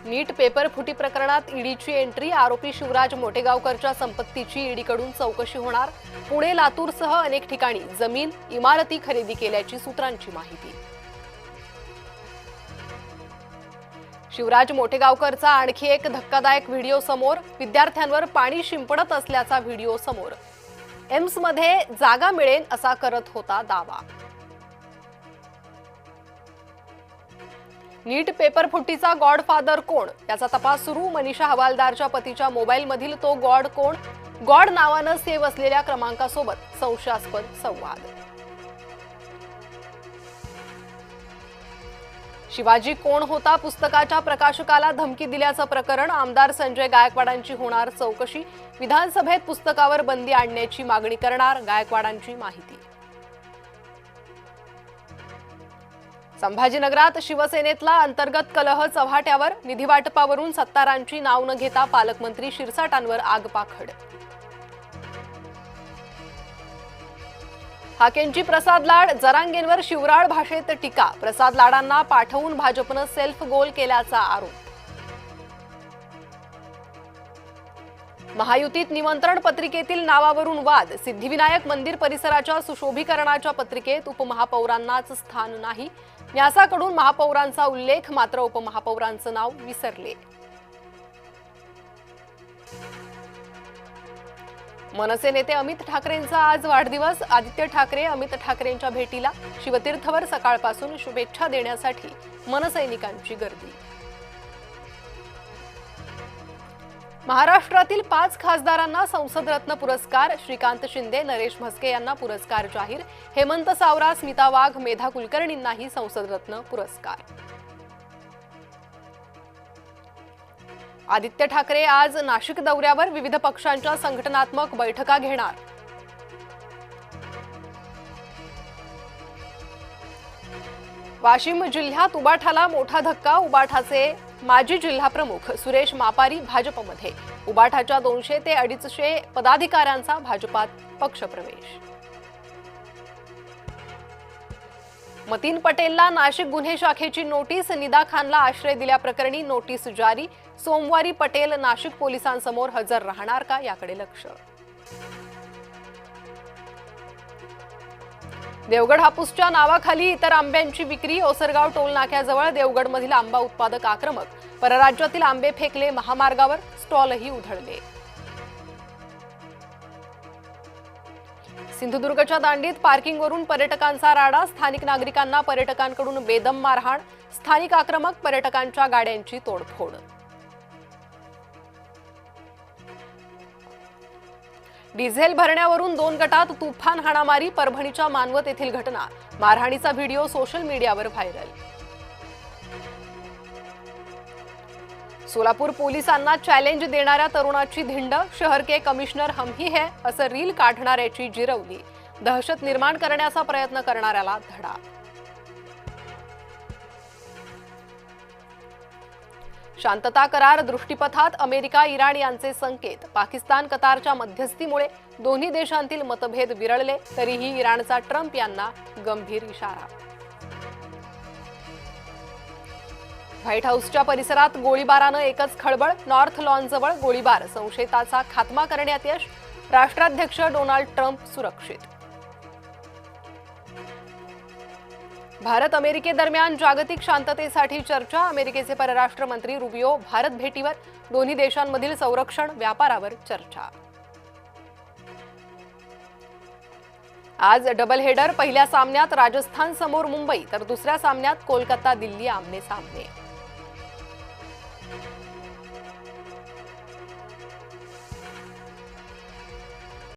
नीट paper फुटी प्रकरणात ईडीची entry, आरोपी शिवराज मोटेगावकरच्या संपत्तीची ईडीकडून चौकशी होणार। पुणे लातूरसह अनेक ठिकाणी जमीन इमारती खरेदी केल्याची सूत्रांची माहिती। शिवराज मोटेगावकरचा आणखी एक धक्कादायक व्हिडिओ समोर, विद्यार्थ्यांवर पाणी शिंपडत असल्याचा व्हिडिओ समोर। एम्समध्ये जागा मिळेल असा करत होता दावा। नीट पेपर फुटीचा गॉडफादर कोण याचा तपास सुरू। मनीषा हवालदारच्या पतीच्या मोबाईलमधील तो गॉड कोण? गॉड नावानं सेव्ह असलेल्या क्रमांकासोबत संशयास्पद संवाद। शिवाजी कोण होता पुस्तकाच्या प्रकाशकाला धमकी दिल्याचं प्रकरण, आमदार संजय गायकवाडांची होणार चौकशी। विधानसभेत पुस्तकावर बंदी आणण्याची मागणी करणार गायकवाडांची माहिती। संभाजीनगरात शिवसेनेतला अंतर्गत कलह चव्हाट्यावर, निधी वाटपावरून सत्तारांची नाव न घेता पालकमंत्री शिरसाटांवर आगपाखड। हाकेंची प्रसाद लाड, जरांगेंवर शिवराळ भाषेत टीका, प्रसाद लाडांना पाठवून भाजपनं सेल्फ गोल केल्याचा आरोप। महायुतीत निमंत्रण पत्रिकेतील नावावरून वाद, सिद्धिविनायक मंदिर परिसराच्या सुशोभीकरणाच्या पत्रिकेत उपमहापौरांनाच स्थान नाही। न्यासाकडून महापौरांचा उल्लेख, मात्र उपमहापौरांचं नाव विसरले। मनसे नेते अमित ठाकरेंचा आज वाढदिवस, आदित्य ठाकरे अमित ठाकरेंच्या भेटीला शिवतीर्थवर सकाळपासून शुभेच्छा देण्यासाठी मनसैनिकांची गर्दी। महाराष्ट्रातील 5 खासदारांना संसद रत्न पुरस्कार, श्रीकांत शिंदे नरेश म्हस्के यांना पुरस्कार जाहीर। हेमंत सावरा, स्मिता वाघ, मेधा कुलकर्णींनाही संसद रत्न पुरस्कार। आदित्य ठाकरे आज नाशिक दौऱ्यावर, विविध पक्षांच्या संघटनात्मक बैठका घेणार। वाशिम जिल्ह्यात उबाठाला मोठा धक्का, उबाठाचे माजी जिल्हा प्रमुख सुरेश मापारी भाजपमध्ये, उबाठाच्या 200 ते 250 पदाधिकाऱ्यांचा भाजपात पक्षप्रवेश। मतीन पटेलला नाशिक गुन्हे शाखेची नोटीस, निदा खानला आश्रय दिल्याप्रकरणी नोटीस जारी। सोमवारी पटेल नाशिक पोलिसांसमोर हजर राहणार का याकडे लक्ष। देवगड हापूसच्या नावाखाली इतर आंब्यांची विक्री, ओसरगाव टोल नाक्याजवळ देवगडमधील आंबा उत्पादक आक्रमक, परराज्यातील आंबे फेकले महामार्गावर, स्टॉलही उधळले। सिंधुदुर्गच्या दांडीत पार्किंगवरून पर्यटकांचा राडा, स्थानिक नागरिकांना पर्यटकांकडून बेदम मारहाण, स्थानिक आक्रमक, पर्यटकांच्या गाड्यांची तोडफोड। डिझेल भरण्यावरून 2 गटात तुफान हाणामारी, परभणीच्या मानवत येथील घटना, मारहाणीचा व्हिडिओ सोशल मीडियावर व्हायरल। सोलापूर पोलिसांना चॅलेंज देणाऱ्या तरुणाची धिंड, शहर के कमिशनर हम ही है असं रील काढणाऱ्याची जिरवली, दहशत निर्माण करण्याचा प्रयत्न करणाऱ्याला धडा। शांतता करार दृष्टीपथात अमेरिका इराण यांचे संकेत, पाकिस्तान कतारच्या मध्यस्थीमुळे दोन्ही देशांतील मतभेद विरळले, तरीही इराणचा ट्रम्प यांना गंभीर इशारा। व्हाईट हाऊसच्या परिसरात गोळीबारानं एकच खळबळ, नॉर्थ लॉनजवळ गोळीबार, संशयिताचा खात्मा करण्यात यश, राष्ट्राध्यक्ष डोनाल्ड ट्रम्प सुरक्षित। भारत अमेरिकेदरम्यान जागतिक शांततेसाठी चर्चा, अमेरिकेचे परराष्ट्र मंत्री रुबियो भारत भेटीवर, दोन्ही देशांमधील संरक्षण व्यापारावर चर्चा। आज डबल हेडर, पहिल्या सामन्यात राजस्थान समोर मुंबई, तर दुसऱ्या सामन्यात कोलकाता दिल्ली आमने सामने।